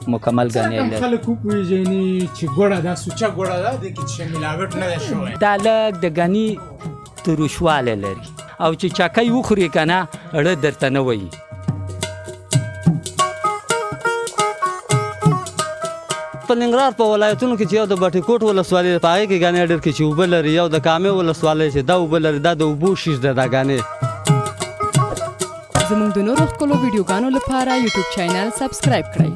مکمل غنی لري. خلک وپوهېږي چې ګوړه دا سوچه ګوړه ده دې کې چې ملاوټ نه ده شوی. دا لږ د غني تروشوالی لري او چې چاکۍ وخوري که نه اړه درته نه وایي. په ننګرهار په ولایتونو کې چې یو د بټي کوټ ولسوالۍ په هغې کې ګانې ډېر کې چې اوبه لري، یو د کامې ولسوالۍ چې دا اوبه لري، دا د اوبو شیش ده دا ګانې. زموږ د نورو ښکلو ویډیوګانو لپاره یوټیوب چینل سبسکرایب کړئ.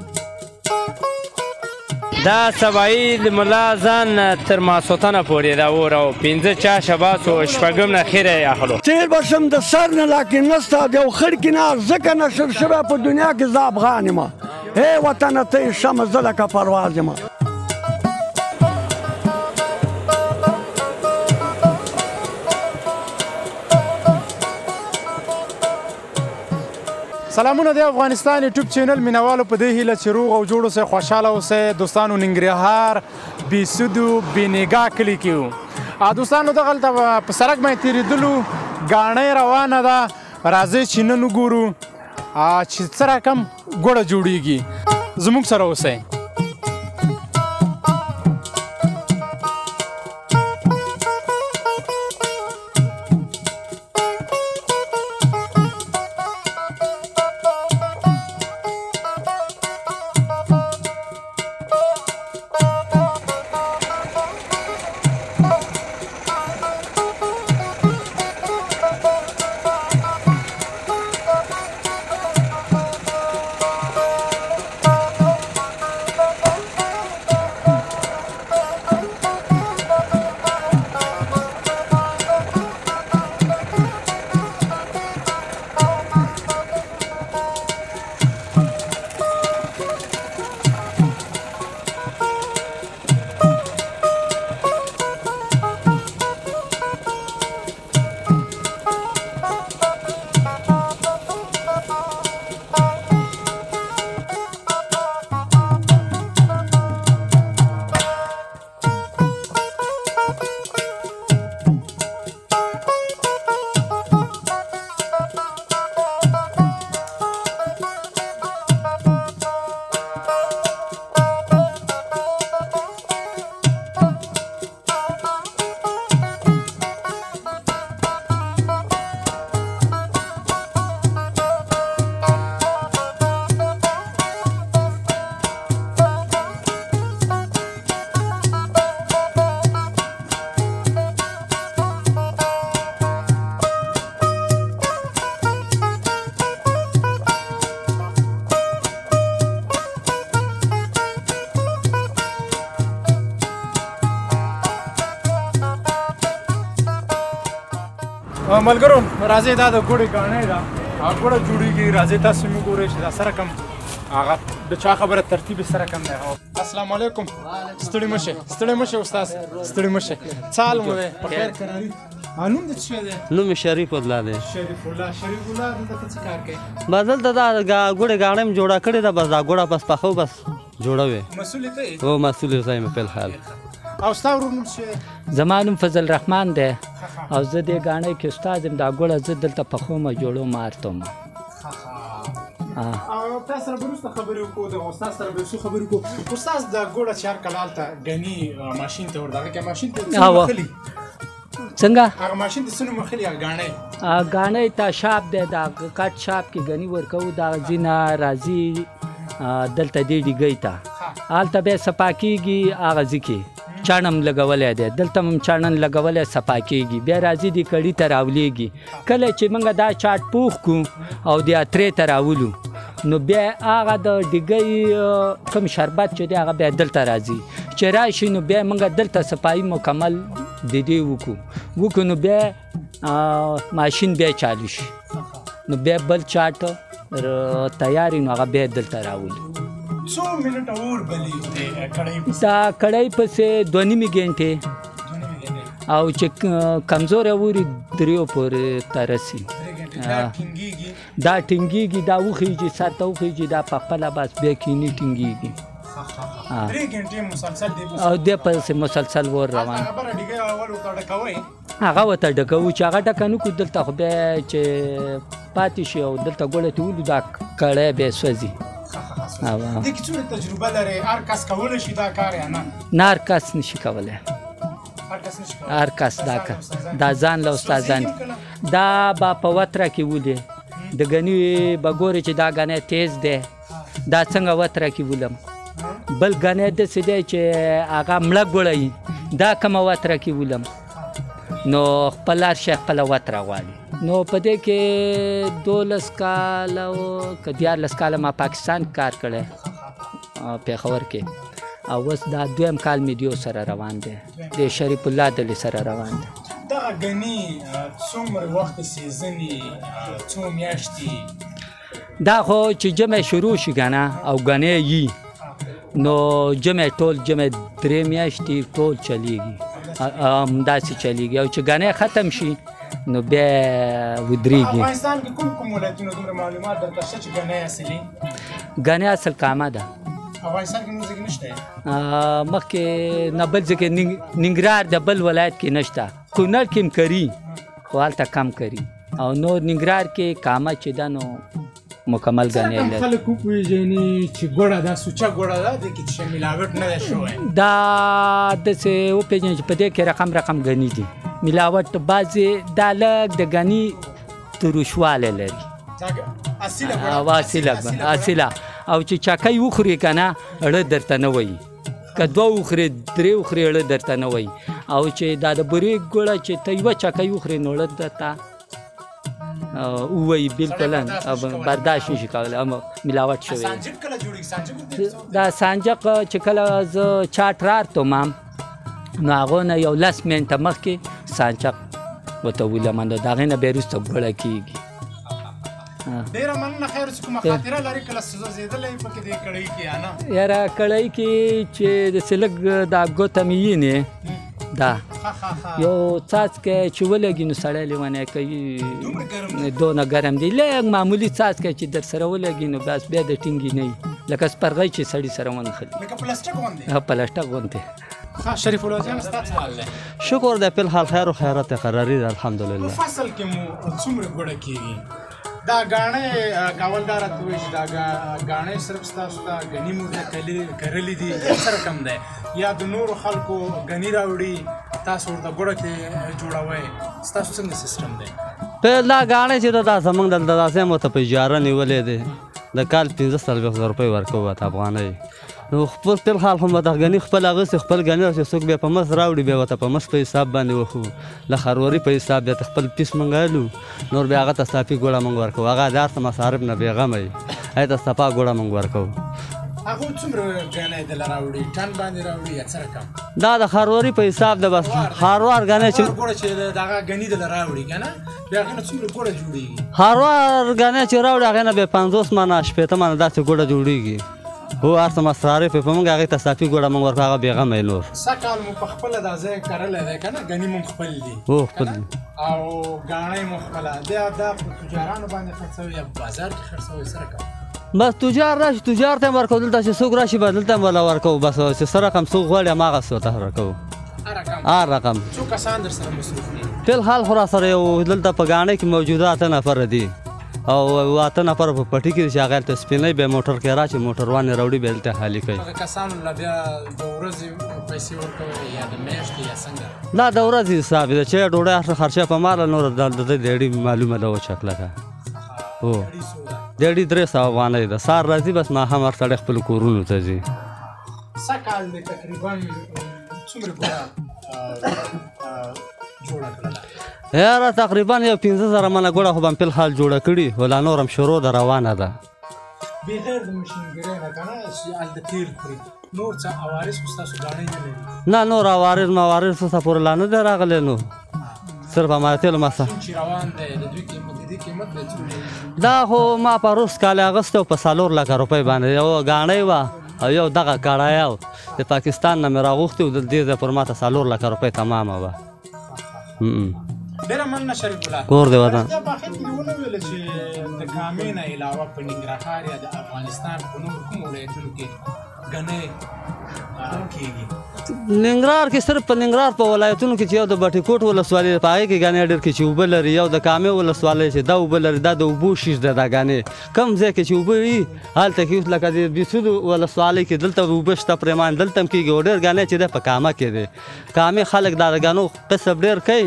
دا سبایي د ملا ځان تر ماسوتنه پورې دا اور او 5 چاشه باسو شپږم نه خیره اخلو. تیر بشم د سر نه لاکې نسته د یو خړکې نه ځکه نشر شوی په دنیا کې زه افغان یم. هی وطنه ته یې شمه زه لکه پرواز یم. سلامونه د افغانستان یوټیوب چینل مینوالو په دې هیله چې روغ او جوړ اوسئ، خوشحاله اوسئ. دوستانو ننګرهار بیسودو بېنګاه کلي کې وو. دوستانو دغلته په سړک باندې تېرېدلو، ګاڼۍ روانه ده. راځئ چې نن وګورو چې څه رقم ګوړه جوړیږي. زموږ سره اوسئ. ملګرو راځئ دا د ګوړې ګاڼۍ ده، ګوړه جوړېږي. راځئ تاسو مې وګورئ چې دا څه رقم هغه د چا خبره ترتیب یې څه رقم دی. السلام علیکم. ستړي مه شئ، ستړي مه شئ استاد، ستړي مه شئ. څه حال مو دی؟ په خیر کراري. نوم دې څه شی دی؟ نوم مې شریف الله دی. شریف الله. شریف الله دلته ته څه کار کوې؟ بس دلته دا ګوړې ګاڼۍ مې جوړه کړې ده، بس دا ګوړه بس پخو بس جوړوې. مسؤل یې ته یې؟ هو مسؤل یې زه یم په الحال. او ستا ورور نوم څه دی؟ زما نوم فضل رحمان دی او زه دې ګاڼۍ کې استاد یم. دا ګوړه زه دلته پخوم جوړوم مارتم. او تاسو سره به وروسته خبرې وکړو، د استاد سره به څو خبرې وکړو. استاد دا ګوړه چې هر کله هلته ګني ماشین ته ور دغه کې ماشین ته څه مخلي؟ څنګه؟ هغه ماشین ته څه مخلي هغه ګاڼۍ؟ ګاڼۍ ته شاپ دی، دا کټ شاپ کې ګني ورکوو. دا ځینه راځي دلته دې ډیګۍ ته، هلته بیا صفا کېږي. هغه ځي کې چاڼم لګولی دی، دلته هم چاڼن لګولی صفا کېږي. بیا راځي دې کړي ته راولېږي. کله چې موږ دا چاټ پوخ کړو او د اترې ته راولو، نو بیا هغه د ډیګۍ کوم شربت چې دی هغه بیا دلته راځي. چې راشي نو بیا موږ دلته صفایي مکمل د دې وکړو نو بیا ماشین بیا چالو شي، نو بیا بل چاټ تیاری نو هغه بیا دلته راولي. څو منټه اور بلي کړای پسې؟ دا کړای پسې 2.5 غنټې او چې کمزور اوري 3 پورې ترسي. دا ټینګيږي، دا وخیږي، ساته وخیږي، دا په خپل بس بیا کینی ټینګيږي. 3 غنټې مسلسل دی او د پسې مسلسل ور روان. خبره ډیګه اول وته ډکوي، هغه وته ډکو چې هغه ډکنو کو دلته خو بیا چې پاتې شي او دلته ګوړه ته ولو دا کړای به سوځي. دې کې څومره تجربه لري؟ هر کس کولی شي دا کار یا نه؟ نه هر کس نشي کولی، هر کس دا ځان له استادان دا به په وتره کې ولي د ګني به ګوري چې دا ګنی تیز دی، دا څنګه وتره کې ولم. بل ګنی داسې دی چې هغه مړه ګوړی، دا کومه وتره کې ولم. نو خپل هر شی خپله وتره غواړي. نو په دې کې 12 کاله که 14 کاله ما پاکستان کار کړی پېښور کې، او اوس دا 2م کال مې دیو سره روان دی، د شریف الله دلې سره روان دی. دغه ګني څومره وخت سیزني، څو میاشتې؟ دا خو چې جمع شروع شي که نه او ګنی یي نو جمع ټول جمع 3 میاشتې ټول چلیږي، همداسې چلیږي. او چې ګنی ختم شي نو بیا ودرېږي. افغانستان کې کوم ولایتونه دومره معلومات درته شته چې ګنی اصلي؟ ګنی اصل کامه ده. افغانستان کې نور ځای کې نشته؟ مخکې نه بل ځای کې ننګرهار د بل ولایت کې نشته، کونړ کې هم کري خو هلته کم کري، او نور ننګرهار کې کامه چې ده نو مکمل ګنی لري. خلک وپېژني چې ګوړه دا سوچه ګوړه ده، دې کې چې ملاوټ نه ده شوی؟ دا داسې وپېژني چې په دې کې رقم ګني دي، ملاوټ بعضې دا لږ د ګني تروشوالی لري، اصیله. او چې چاکۍ وخوري که نه اړه درته نه وایي، که 2 وخوري 3 وخوري اړه درته نه وایي. او چې دا د بورې ګوړه چې ته یوه چاکۍ وخوري نو اړه درته ووایي، بلکل برداشت نشي کولی، ملاوټ شوی. دا سانجق چې کله زه چاټ راتومم نو هغو نه یو 10 منټه مخکې سانجق ورته ولم، نو د هغې نه بیا وروسته ګوړه کېږي. ډېره مننه. خیر چې کومه خاطره لري کله سوځېدلی پکې دې کړۍ کې یا نه؟ یاره کړۍ کې چې داسې لږ دا ګوته مې وینې دا یو څاڅکی چې ولګي نو سړی لیونی کوي، دونه ګرم دی. لږ معمولي څاڅکی چې در سره ولګي نو بس بیا د ټینګي نه وي، لکه سپرغۍ چې سړي سره ونښلي، لکه پلاستیک غوندې. پلاستیک غوندې. شریف الله جان ستا څه حال دی؟ شکر دی، فلحال خیر و خیرات قراري ده الحمدلله. په فصل کې مو څومره ګوړه کېږي؟ دا ګاڼې کاولدار ته وایي چې دا ګاڼې صرف ستاسو ته ګني مو کرلي دي څه رقم دی؟ یا د نورو خلکو ګني راوړي تاسو ورته ګوړه کې جوړوئ؟ ستاسو څنګه سیسټم دی؟ دا ګاڼې چې دا زموږ دلته داسې مو ته په اجاره نیولې دی، د کال 15,000 روپۍ ورکوو ته افغانۍ. نو خپل فلحال خو د ګني خپل اغوستې خپل ګني چې څوک بیا په مس راوړي بیا ورته په مس په حساب باندې وښو، له خرواري په حساب بیا ته خپل پیس منګالو، نور بیا هغه ته صافي ګوړه موږ ورکوو، هغه د هر څه مصارف نه بېغمه وي، هغې ته صفا ګوړه موږ ورکوو. هغوی څومره ګنی دله راوړي؟ ټن باندې راوړي یا څه رقم؟ دا د خرواري په حساب ده، بس خروار ګنی چې ګوړه چې دغه ګني دله راوړي که نه بیا هغې نه څومره ګوړه جوړېږي؟ خروار ګنی چې راوړي هغې نه بیا 50 منه 80 منه داسې ګوړه جوړېږي. هو هر څه مصارف یې په موږ هغې ته صافي ګوړه موږ ورکړو، هغه بېغمه یې نور. سږ کال مو په خپله دا ځای کرلی دی که نه؟ ګني مو خپل دي؟ هو خپل دي. او ګاڼۍ مو خپله دا په تجارانو باندې خرڅوي یا بازار کې خرڅوي څه رقم؟ بس تجار راشي تجار ته هم ورکوو، دلته چې څوک راشي به دلته هم وله ورکوو، بس چې څه رقم څوک غواړي هماغسې ورته ورکوو. هر رقم. څو کسان در سره مصروف دي؟ فلحال خو را سره یو دلته په ګاڼۍ کې موجوده 8 نفره دي، او 8 نفره په پټي کې چې هغه هلته سپینۍ بیا موټر کې راچې موټروان یې راوړي بیا دلته خالي کوي. هغه کسانو له بیا د ورځې پیسې ورکوئ یا د میاشتې یا څنګه؟ دا د ورځې حساب دی چې ډوډۍ هر خرچه په ماله نور د ډېډي معلومه ده وچه کلکه. هو ډېډي 300 افغانۍ ده، سهار راځي بس ماښام هر سړی خپلو کورونو ته ځي. سږ کال مې تقریبا څومره ګوړه جوړه کړله؟ یاره تقریبا یو 15,000 منه ګوړه خو به م فلحال جوړه کړي، ولا نور هم شروع ده روانه ده. بغیر د مشینګرۍ نه که نه چې هلته تیل خوري نور څه عوارض خو ستاسو ګاڼۍ نه لري؟ نه نور عوارض موارض څه پورې لا نه دی راغلی، نو صرف هماغه تیلو مصرف چې روان دی د دوی قیمت د دې قیمت دی څومره؟ دا خو ما په روس کال اغوستی و په 4 لکه روپۍ باندې، یو ګاڼۍ وه او یو دغه کړایه و د پاکستان نه مې راغوښتې و، د دې ځای پر ما ته 4 لکه روپۍ تمامه وه. ډېره مننه شریف الله. کور دې وطن. دا په اخر کې ونه ویله چې د کامې نه علاوه په ننګرهار یا د افغانستان په نورو کومو ولایتونو کې ګنی کېږي؟ ننګرهار کې صرف په ننګرهار په ولایتونو کې چې یو د بټي کوټ ولسوالۍ په هغې کې ګانې ډېر کې چې اوبه لري یو د کامې ولسوالۍ چې دا اوبه لري دا د اوبو شیش ده دا ګانې کم ځای کې چې اوبه وي هلته کې اوس لکه د بېسودو ولسوالۍ کې دلته اوبه شته پرېمان دلته هم کېږي او ډېر ګانې چې دی په کامه کې دی کامې خلک دا د ګانو قصب ډېر کوي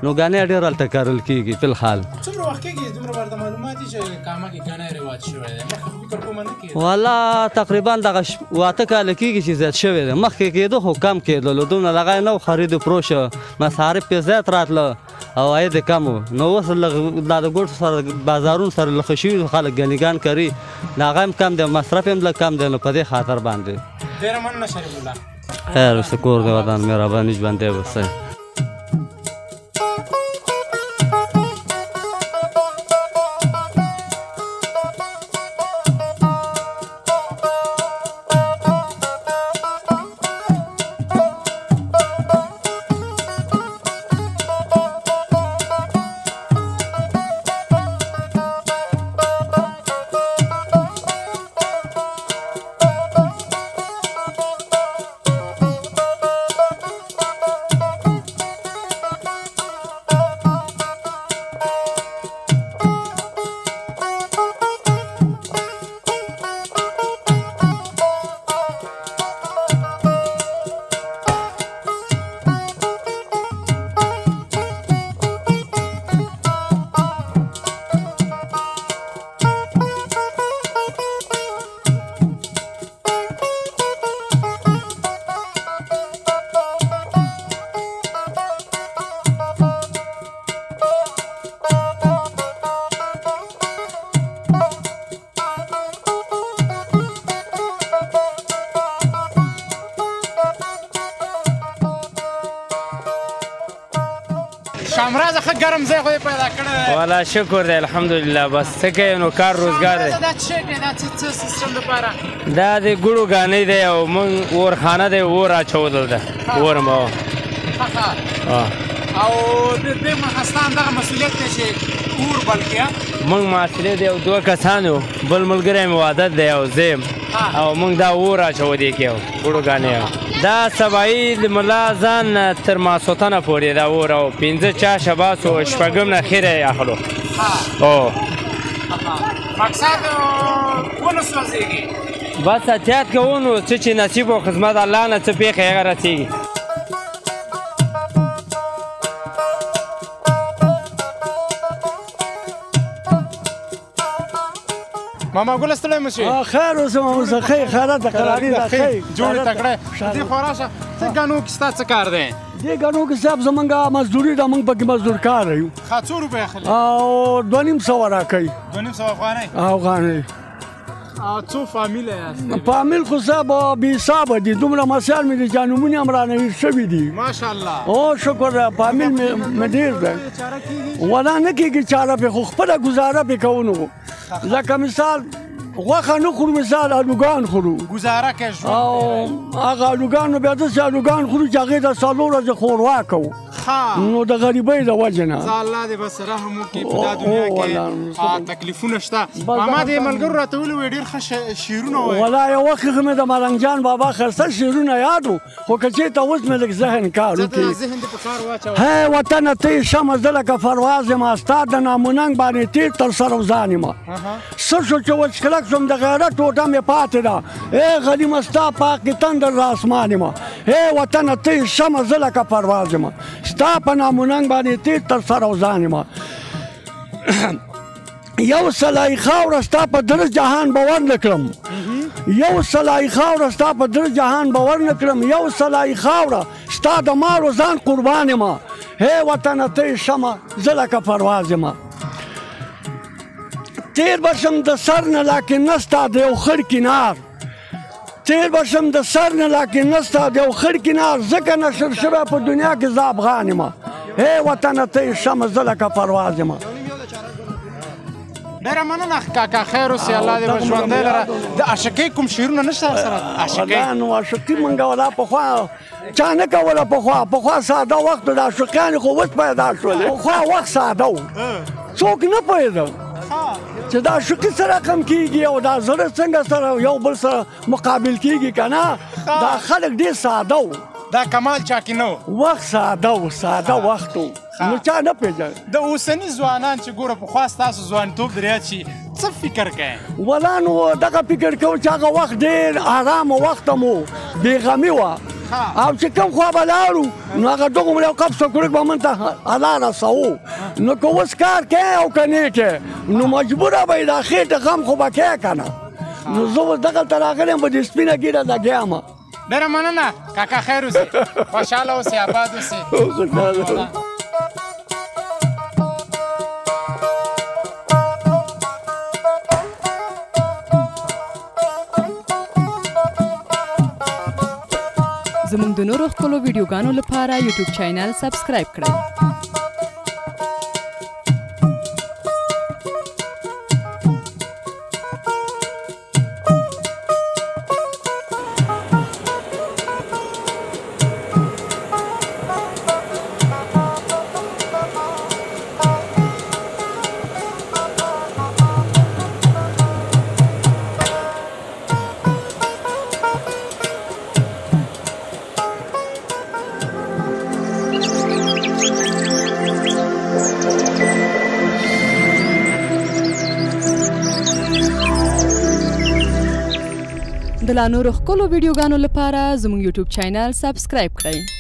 نو ګانې ډېر هلته کرل کېږي فلحال څومره وخت کېږي دومره ورته معلومات دي چې کامه کې ګانی رواج شوی دی مخکې فکر کومه نه کېږي والا تقریبا دغه 8 کاله کېږي چې زیات شوی دی مخکې کېدو خو کم کېدلو دومره دغه نه و خرید فروش مصارف پې زیات راتله او عاید یې کم و نو اوس دا د ګوټو سره بازارونو سره لښه شوي خلک ګنیګان کوي د هغه هم کم دی مصرف هم لږ کم دی نو په دې خاطر باندې ډېره مننه شریف الله خیر اوسه کور د وطن مهرباني ژوندی اوسئ شامراز ښه ګرم ځای خو یې پیدا کړی دی والا شکر دی الحمدلله بس څه کوې نو کار روزګار دی دا څه شی دی دا څه سیسټم دپاره دا د ګوړو ګانۍ دی او موږ اورخانه دی اور اچو دلته اور مو او د دې مخستان دغه مسؤلیت دی چې اور بل کړي موږ مسؤلیت دی او 2 کسان یو بل ملګری مې وعدت دی او زه او موږ دا اور اچو دې کې ګوړو ګانۍ دا سبایي د ملا ځان تر ماسوتنه پورې دا اور او 15 چاشه باسو شپږم نه خیره یې اخلو مقصد ونه سوځېږي بس احتیاط کوو نو څه چې نصیب و خدمت الله نه څه پېښې هغه رسېږي ماما ګل ستړی مه شي خیر اوسه ماما اوسه ښه خیرات ده قراري ده ښه جوړې تکړه دې خوا راشه څه ګانو کې ستا څه کار دی دې ګانو کې صاحب زمونږ مزدوري ده موږ پکې مزدور کار یو ښه څو روپۍ اخلي او 2.5 راکوي 2.5 افغانۍ افغانۍ څو فامیله یاست فامیل خو صاحب بې حسابه دي دومره مسایل مې دي چې نومونه هم رانوي شوي دي ماشاءالله او شکر فامیل مې ډېر دی ولا نه کېږي چاره پې خو خپله ګزاره پې کوو نو لکه مثال غوښه نه خورو مثال الوګان خورو ګزاره کوي او هغه الوګان نو بیا داسې الوګان خورو چې هغې ته 4 ورځې خوروا کوو نو د غریبۍ د وجې نه الله دې بس رحم وکړي په دا دنیا کې تکلیفونه شته ماما دې ملګرو راته ویلي وی ډېر ښه شعرونه وایي ولا یو وخت کې مې د ملنګ جان بابا ښایسته شعرونه یاد وو خو که چېرته اوس مې لږ ذهن کار وکړي ذهن دې په کار واچوه هی وطنه ته یې شمه زه لکه پرواز یم ستا د ناموننګ باندې تیر تر سر وزان یم څه شو چې وچکلک شوم د غیرت ټوټه مې پاتې ده ای غلیمه ستا پاک کې تندر د اسمان یم هی وطنه ته یې شمه زه لکه پرواز یم ستا په ناموننګ باندې تیر تر سر وزان یم یو سلای خاوره ستا په در جهان باور نه کړم یو سلای خاوره ستا په در جهان باور نه کړم یو سلای خاوره ستا د مال و ځان قربان یم هی وطنه ته یې شمه زه لکه پرواز یم تیر بشم د سر نه لاکن نستا د یو خړ کنار تیر بشم د سر نه لاکن نستا د یو خړ کنار ځکه نشر شوی په دنیا کې زه افغان یم هی وطنه ته یې شمه زه لکه پرواز یم ډېره مننه کاکا خیر اوسې الله دې به ژوندی لره د عاشقۍ کوم شعرونه نشته سره عاشقۍ نو عاشقي مونږ ولا پخوا چا نه کوله پخوا ساده وخت د عاشقیانې خو اوس پیدا شولې پخوا وخت ساده و څوک نه پوهېده چې دا عاشقي سره کم کېږي او دا زړه څنګه سره یو بل سره مقابل کېږي که نه دا خلک ډېر ساده و دا کمال چا کې نه وخت ساده و ساده وخت و نو چا نه پېژن د اوسني ځوانان چې ګوره پخوا ستاسو ځوانتوب دریا چې څه فکر کوې ولا نو دغه فکر کوو چې هغه وخت ډېر ارامه وخت مو بېغمي وه او چې کوم خوا به لاړو نو هغه دغومره یو قبض سکورک به من ته الله رسوو نو که اوس کار کوې او که نه کوې نو مجبوره به یې دا خېټه غم خو به کوې که نه نو زه اوس دغلته راغلی یم په دې سپینه ګیره لګیا یم ډېره مننه کاکا خیر اوسې خوشحاله اوسې آباد اوسې زموږ د نورو ښکلو ویډیوګانو لپاره یوټیوب چینل سبسکرایب کړئ. د لا نورو ښکلو ویډیوګانو لپاره زموږ یوټیوب چینل سبسکرایب کړئ.